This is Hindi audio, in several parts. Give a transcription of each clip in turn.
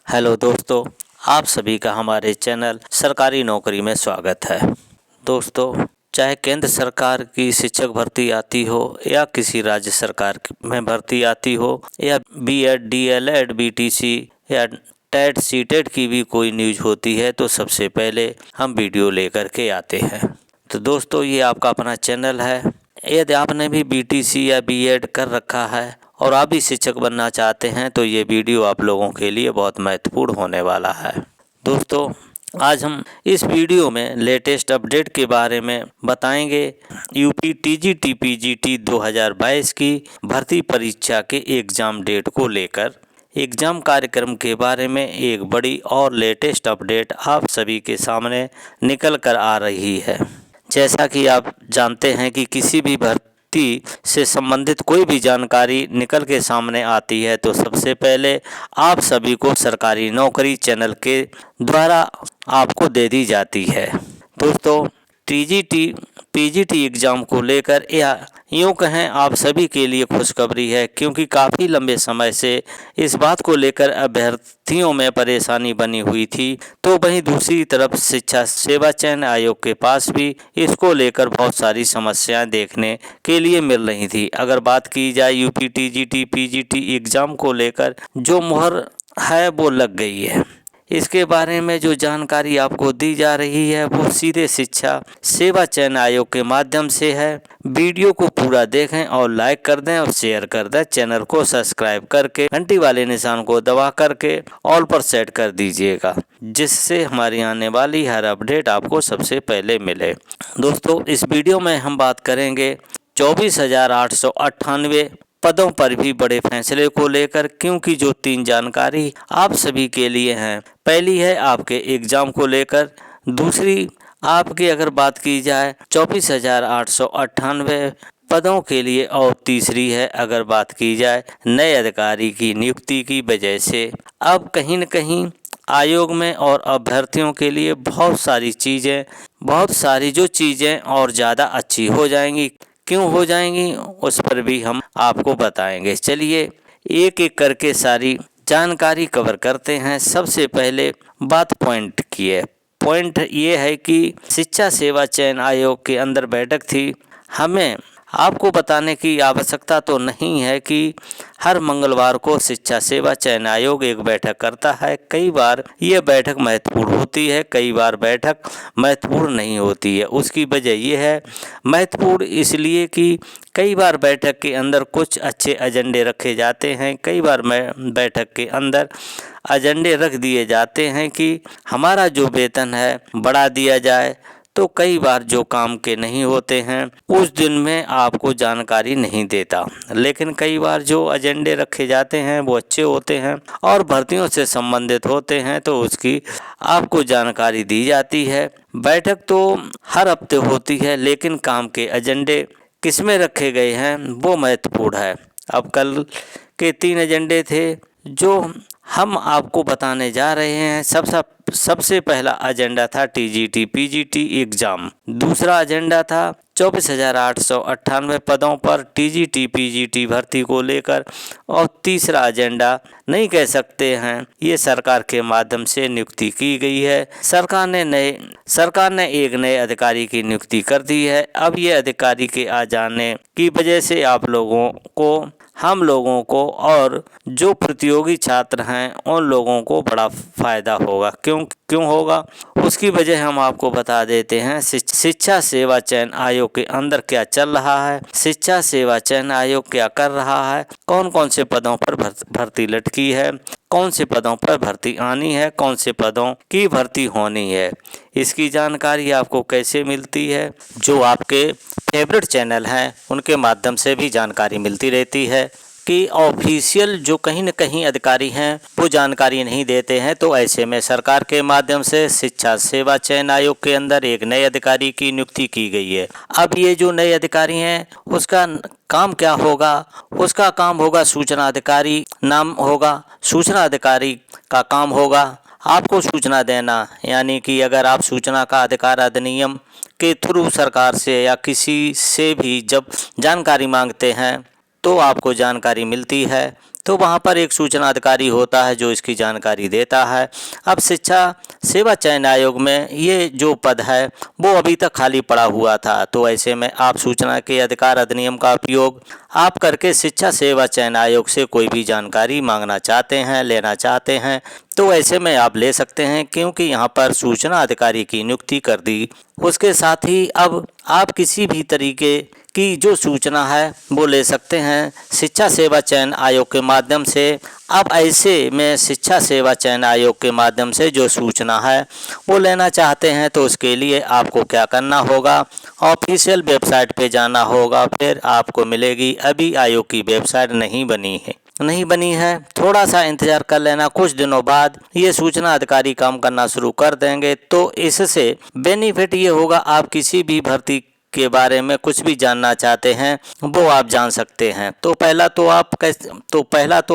हेलो दोस्तों, आप सभी का हमारे चैनल सरकारी नौकरी में स्वागत है। दोस्तों, चाहे केंद्र सरकार की शिक्षक भर्ती आती हो या किसी राज्य सरकार में भर्ती आती हो या बीएड, डीएलएड, बीटीसी या टेट सीटेट की भी कोई न्यूज़ होती है तो सबसे पहले हम वीडियो लेकर के आते हैं। तो दोस्तों, ये आपका अपना चैनल है। यदि आपने भी बीटीसी या बीएड कर रखा है और आप भी शिक्षक बनना चाहते हैं तो ये वीडियो आप लोगों के लिए बहुत महत्वपूर्ण होने वाला है। दोस्तों, आज हम इस वीडियो में लेटेस्ट अपडेट के बारे में बताएंगे। यूपी टीजीटी पीजीटी 2022 की भर्ती परीक्षा के एग्ज़ाम डेट को लेकर एग्ज़ाम कार्यक्रम के बारे में एक बड़ी और लेटेस्ट अपडेट आप सभी के सामने निकल कर आ रही है। जैसा कि आप जानते हैं कि किसी भी भर्ती से संबंधित कोई भी जानकारी निकल के सामने आती है तो सबसे पहले आप सभी को सरकारी नौकरी चैनल के द्वारा आपको दे दी जाती है। दोस्तों, टीजीटी पीजीटी एग्ज़ाम को लेकर या यूँ कहें आप सभी के लिए खुशखबरी है, क्योंकि काफ़ी लंबे समय से इस बात को लेकर अभ्यर्थियों में परेशानी बनी हुई थी। तो वहीं दूसरी तरफ शिक्षा सेवा चयन आयोग के पास भी इसको लेकर बहुत सारी समस्याएं देखने के लिए मिल रही थी। अगर बात की जाए यूपी टीजीटी पीजीटी एग्ज़ाम को लेकर जो मुहर है वो लग गई है। इसके बारे में जो जानकारी आपको दी जा रही है वो सीधे शिक्षा सेवा चयन आयोग के माध्यम से है। वीडियो को पूरा देखें और लाइक कर दें और शेयर कर दें। चैनल को सब्सक्राइब करके घंटी वाले निशान को दबा करके ऑल पर सेट कर दीजिएगा, जिससे हमारी आने वाली हर अपडेट आपको सबसे पहले मिले। दोस्तों, इस वीडियो में हम बात करेंगे 24,898 पदों पर भी बड़े फैसले को लेकर, क्योंकि जो 3 जानकारी आप सभी के लिए हैं। पहली है आपके एग्ज़ाम को लेकर, दूसरी आपकी अगर बात की जाए 24,898 पदों के लिए, और तीसरी है अगर बात की जाए नए अधिकारी की नियुक्ति की वजह से अब कहीं न कहीं आयोग में और अभ्यर्थियों के लिए बहुत सारी जो चीज़ें और ज़्यादा अच्छी हो जाएंगी। क्यों हो जाएंगी उस पर भी हम आपको बताएंगे। चलिए एक एक करके सारी जानकारी कवर करते हैं। सबसे पहले बात पॉइंट की है। पॉइंट ये है कि शिक्षा सेवा चयन आयोग के अंदर बैठक थी। हमें आपको बताने की आवश्यकता तो नहीं है कि हर मंगलवार को शिक्षा सेवा चयन आयोग एक बैठक करता है। कई बार ये बैठक महत्वपूर्ण होती है, कई बार बैठक महत्वपूर्ण नहीं होती है। उसकी वजह यह है, महत्वपूर्ण इसलिए कि कई बार बैठक के अंदर कुछ अच्छे एजेंडे रखे जाते हैं। कई बार बैठक के अंदर एजेंडे रख दिए जाते हैं कि हमारा जो वेतन है बढ़ा दिया जाए। तो कई बार जो काम के नहीं होते हैं उस दिन में आपको जानकारी नहीं देता, लेकिन कई बार जो एजेंडे रखे जाते हैं वो अच्छे होते हैं और भर्तियों से संबंधित होते हैं तो उसकी आपको जानकारी दी जाती है। बैठक तो हर हफ्ते होती है, लेकिन काम के एजेंडे किसमें रखे गए हैं वो महत्वपूर्ण है। अब कल के 3 एजेंडे थे जो हम आपको बताने जा रहे हैं। सबसे पहला एजेंडा था टीजीटी पीजीटी एग्ज़ाम। दूसरा एजेंडा था 24,898 पदों पर टीजीटी पीजीटी भर्ती को लेकर, और तीसरा एजेंडा नहीं कह सकते हैं, ये सरकार के माध्यम से नियुक्ति की गई है। सरकार ने एक नए अधिकारी की नियुक्ति कर दी है। अब ये अधिकारी के आ जाने की वजह से आप लोगों को, हम लोगों को और जो प्रतियोगी छात्र हैं उन लोगों को बड़ा फ़ायदा होगा। क्यों होगा उसकी वजह हम आपको बता देते हैं। शिक्षा सेवा चयन आयोग के अंदर क्या चल रहा है, शिक्षा सेवा चयन आयोग क्या कर रहा है, कौन कौन से पदों पर भर्ती लटकी है, कौन से पदों पर भर्ती आनी है, कौन से पदों की भर्ती होनी है, इसकी जानकारी आपको कैसे मिलती है। जो आपके फेवरेट चैनल हैं उनके माध्यम से भी जानकारी मिलती रहती है कि ऑफिशियल जो कहीं न कहीं अधिकारी हैं वो जानकारी नहीं देते हैं। तो ऐसे में सरकार के माध्यम से शिक्षा सेवा चयन आयोग के अंदर एक नए अधिकारी की नियुक्ति की गई है। अब ये जो नए अधिकारी हैं उसका काम क्या होगा, उसका काम होगा सूचना अधिकारी, नाम होगा सूचना अधिकारी का काम होगा आपको सूचना देना। यानी कि अगर आप सूचना का अधिकार अधिनियम के थ्रू सरकार से या किसी से भी जब जानकारी मांगते हैं तो आपको जानकारी मिलती है। तो वहाँ पर एक सूचना अधिकारी होता है जो इसकी जानकारी देता है। अब शिक्षा सेवा चयन आयोग में ये जो पद है वो अभी तक खाली पड़ा हुआ था, तो ऐसे में आप सूचना के अधिकार अधिनियम का उपयोग आप करके शिक्षा सेवा चयन आयोग से कोई भी जानकारी मांगना चाहते हैं, लेना चाहते हैं, तो ऐसे में आप ले सकते हैं, क्योंकि यहाँ पर सूचना अधिकारी की नियुक्ति कर दी। उसके साथ ही अब आप किसी भी तरीके की जो सूचना है वो ले सकते हैं शिक्षा सेवा चयन आयोग के माध्यम से। अब ऐसे में शिक्षा सेवा चयन आयोग के माध्यम से जो सूचना है वो लेना चाहते हैं, तो उसके लिए आपको क्या करना होगा, ऑफिशियल वेबसाइट पे जाना होगा, फिर आपको मिलेगी। अभी आयोग की वेबसाइट नहीं बनी है, थोड़ा सा इंतजार कर लेना। कुछ दिनों बाद ये सूचना अधिकारी काम करना शुरू कर देंगे, तो इससे बेनिफिट ये होगा, आप किसी भी भर्ती के बारे में कुछ भी जानना चाहते हैं वो आप जान सकते हैं। तो पहला तो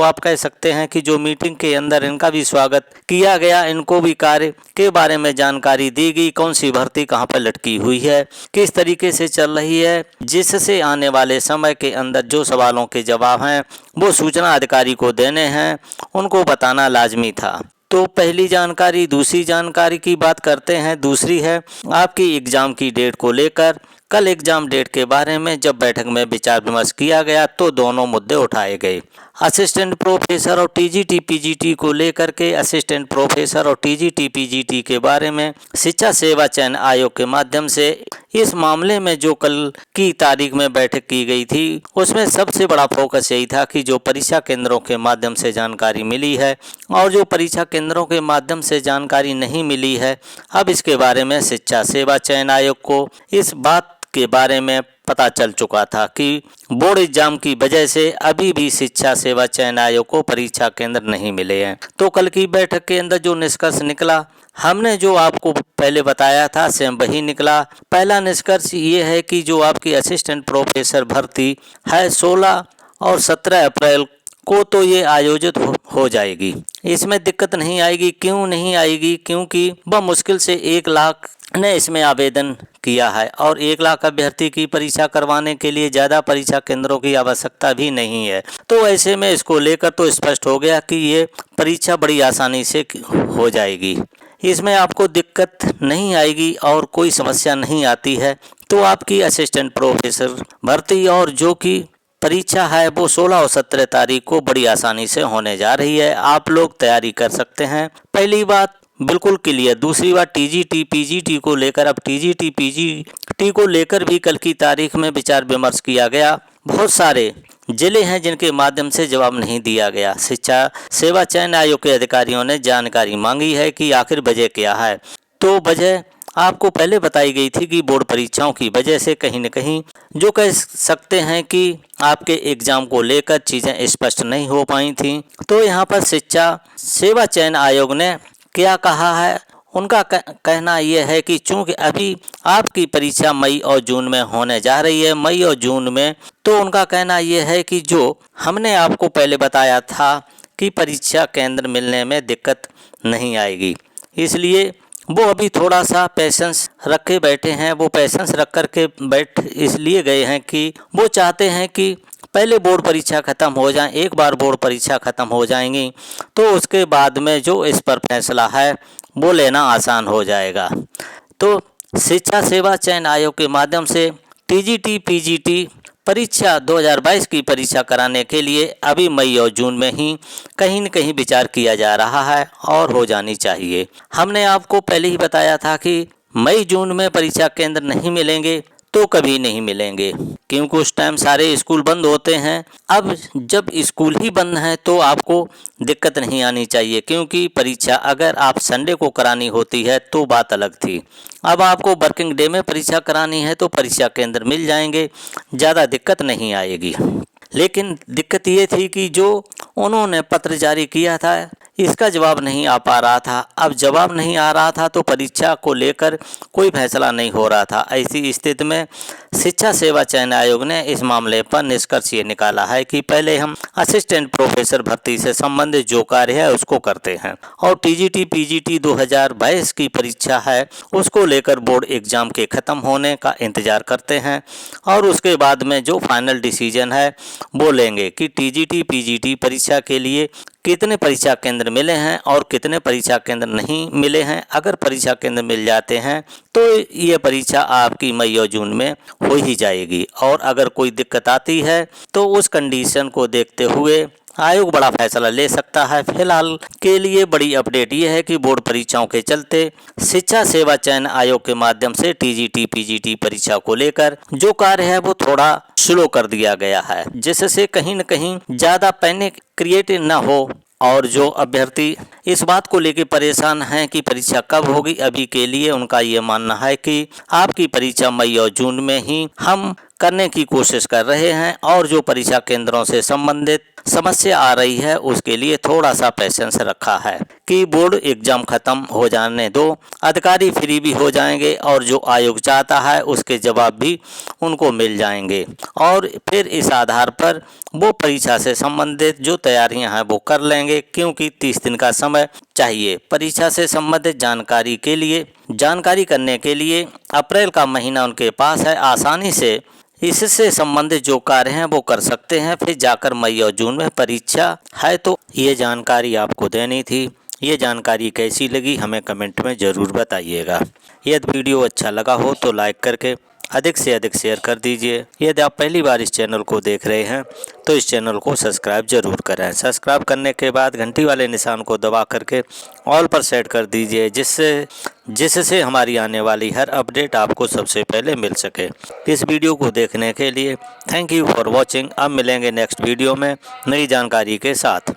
आप कह सकते हैं कि जो मीटिंग के अंदर इनका भी स्वागत किया गया, इनको भी कार्य के बारे में जानकारी दी गई, कौन सी भर्ती कहां पर लटकी हुई है, किस तरीके से चल रही है, जिससे आने वाले समय के अंदर जो सवालों के जवाब हैं वो सूचना अधिकारी को देने हैं, उनको बताना लाजमी था। तो पहली जानकारी। दूसरी जानकारी की बात करते हैं। दूसरी है आपकी एग्ज़ाम की डेट को लेकर। कल एग्ज़ाम डेट के बारे में जब बैठक में विचार विमर्श किया गया तो दोनों मुद्दे उठाए गए। असिस्टेंट प्रोफेसर और टीजीटी पीजीटी को लेकर के असिस्टेंट प्रोफेसर और टीजीटी पीजीटी के बारे में शिक्षा सेवा चयन आयोग के माध्यम से इस मामले में जो कल की तारीख में बैठक की गई थी, उसमें सबसे बड़ा फोकस यही था कि जो परीक्षा केंद्रों के माध्यम से जानकारी मिली है और जो परीक्षा केंद्रों के माध्यम से जानकारी नहीं मिली है, अब इसके बारे में शिक्षा सेवा चयन आयोग को इस बात के बारे में पता चल चुका था कि बोर्ड एग्जाम की वजह से अभी भी शिक्षा सेवा चयन आयोग को परीक्षा केंद्र नहीं मिले हैं। तो कल की बैठक के अंदर जो निष्कर्ष निकला, हमने जो आपको पहले बताया था सेम वही निकला। पहला निष्कर्ष ये है कि जो आपकी असिस्टेंट प्रोफेसर भर्ती है 16 और 17 अप्रैल को तो ये आयोजित हो जाएगी, इसमें दिक्कत नहीं आएगी। क्यों नहीं आएगी? क्योंकि वह मुश्किल से 1 लाख ने इसमें आवेदन किया है और 1 लाख अभ्यर्थी की परीक्षा करवाने के लिए ज़्यादा परीक्षा केंद्रों की आवश्यकता भी नहीं है। तो ऐसे में इसको लेकर तो स्पष्ट हो गया कि ये परीक्षा बड़ी आसानी से हो जाएगी, इसमें आपको दिक्कत नहीं आएगी और कोई समस्या नहीं आती है। तो आपकी असिस्टेंट प्रोफेसर भर्ती और जो कि परीक्षा है वो 16 और 17 तारीख को बड़ी आसानी से होने जा रही है। आप लोग तैयारी कर सकते हैं। पहली बात बिल्कुल क्लियर। दूसरी बात टीजीटी पीजीटी को लेकर, अब टीजीटी पीजीटी को लेकर भी कल की तारीख में विचार विमर्श किया गया। बहुत सारे जिले हैं जिनके माध्यम से जवाब नहीं दिया गया। शिक्षा सेवा चयन आयोग के अधिकारियों ने जानकारी मांगी है कि आखिर वजह क्या है। तो वजह आपको पहले बताई गई थी कि बोर्ड परीक्षाओं की वजह से कहीं न कहीं जो कह सकते हैं कि आपके एग्ज़ाम को लेकर चीज़ें स्पष्ट नहीं हो पाई थी। तो यहाँ पर शिक्षा सेवा चयन आयोग ने क्या कहा है, उनका कहना यह है कि चूंकि अभी आपकी परीक्षा मई और जून में होने जा रही है, मई और जून में, तो उनका कहना यह है कि जो हमने आपको पहले बताया था कि परीक्षा केंद्र मिलने में दिक्कत नहीं आएगी, इसलिए वो अभी थोड़ा सा पेशेंस रखे बैठे हैं। वो पेशेंस रख कर के बैठ इसलिए गए हैं कि वो चाहते हैं कि पहले बोर्ड परीक्षा ख़त्म हो जाए। एक बार बोर्ड परीक्षा ख़त्म हो जाएंगी तो उसके बाद में जो इस पर फैसला है वो लेना आसान हो जाएगा। तो शिक्षा सेवा चयन आयोग के माध्यम से टीजीटी पीजीटी परीक्षा 2022 की परीक्षा कराने के लिए अभी मई और जून में ही कहीं न कहीं विचार किया जा रहा है और हो जानी चाहिए। हमने आपको पहले ही बताया था कि मई जून में परीक्षा केंद्र नहीं मिलेंगे तो कभी नहीं मिलेंगे, क्योंकि उस टाइम सारे स्कूल बंद होते हैं। अब जब स्कूल ही बंद हैं तो आपको दिक्कत नहीं आनी चाहिए, क्योंकि परीक्षा अगर आप संडे को करानी होती है तो बात अलग थी। अब आपको वर्किंग डे में परीक्षा करानी है तो परीक्षा केंद्र मिल जाएंगे, ज़्यादा दिक्कत नहीं आएगी। लेकिन दिक्कत ये थी कि जो उन्होंने पत्र जारी किया था इसका जवाब नहीं आ पा रहा था। अब जवाब नहीं आ रहा था तो परीक्षा को लेकर कोई फैसला नहीं हो रहा था। ऐसी स्थिति में शिक्षा सेवा चयन आयोग ने इस मामले पर निष्कर्ष ये निकाला है कि पहले हम असिस्टेंट प्रोफेसर भर्ती से संबंधित जो कार्य है उसको करते हैं और टीजीटी पीजीटी 2022 की परीक्षा है उसको लेकर बोर्ड एग्जाम के खत्म होने का इंतजार करते हैं और उसके बाद में जो फाइनल डिसीजन है वो लेंगे कि टीजीटी पीजीटी परीक्षा के लिए कितने परीक्षा केंद्र मिले हैं और कितने परीक्षा केंद्र नहीं मिले हैं। अगर परीक्षा केंद्र मिल जाते हैं तो ये परीक्षा आपकी मई और जून में हो ही जाएगी और अगर कोई दिक्कत आती है तो उस कंडीशन को देखते हुए आयोग बड़ा फैसला ले सकता है। फिलहाल के लिए बड़ी अपडेट ये है कि बोर्ड परीक्षाओं के चलते शिक्षा सेवा चयन आयोग के माध्यम से टीजीटी पीजीटी परीक्षा को लेकर जो कार्य है वो थोड़ा स्लो कर दिया गया है, जिससे कहीं न कहीं ज़्यादा पैनिक क्रिएट न हो और जो अभ्यर्थी इस बात को लेकर परेशान हैं कि परीक्षा कब होगी, अभी के लिए उनका ये मानना है कि आपकी परीक्षा मई और जून में ही हम करने की कोशिश कर रहे हैं और जो परीक्षा केंद्रों से संबंधित समस्या आ रही है उसके लिए थोड़ा सा पेशेंस रखा है कि बोर्ड एग्जाम खत्म हो जाने दो, अधिकारी फ्री भी हो जाएंगे और जो आयोग चाहता है उसके जवाब भी उनको मिल जाएंगे और फिर इस आधार पर वो परीक्षा से संबंधित जो तैयारियां हैं वो कर लेंगे, क्योंकि 30 दिन का समय चाहिए परीक्षा से संबंधित जानकारी करने के लिए। अप्रैल का महीना उनके पास है, आसानी से इससे संबंधित जो कार्य हैं वो कर सकते हैं। फिर जाकर मई और जून में परीक्षा है। तो ये जानकारी आपको देनी थी। ये जानकारी कैसी लगी हमें कमेंट में ज़रूर बताइएगा। यदि वीडियो अच्छा लगा हो तो लाइक करके अधिक से अधिक शेयर कर दीजिए। यदि आप पहली बार इस चैनल को देख रहे हैं तो इस चैनल को सब्सक्राइब जरूर करें। सब्सक्राइब करने के बाद घंटी वाले निशान को दबा करके ऑल पर सेट कर दीजिए, जिससे हमारी आने वाली हर अपडेट आपको सबसे पहले मिल सके। इस वीडियो को देखने के लिए थैंक यू फॉर वॉचिंग। अब मिलेंगे नेक्स्ट वीडियो में नई जानकारी के साथ।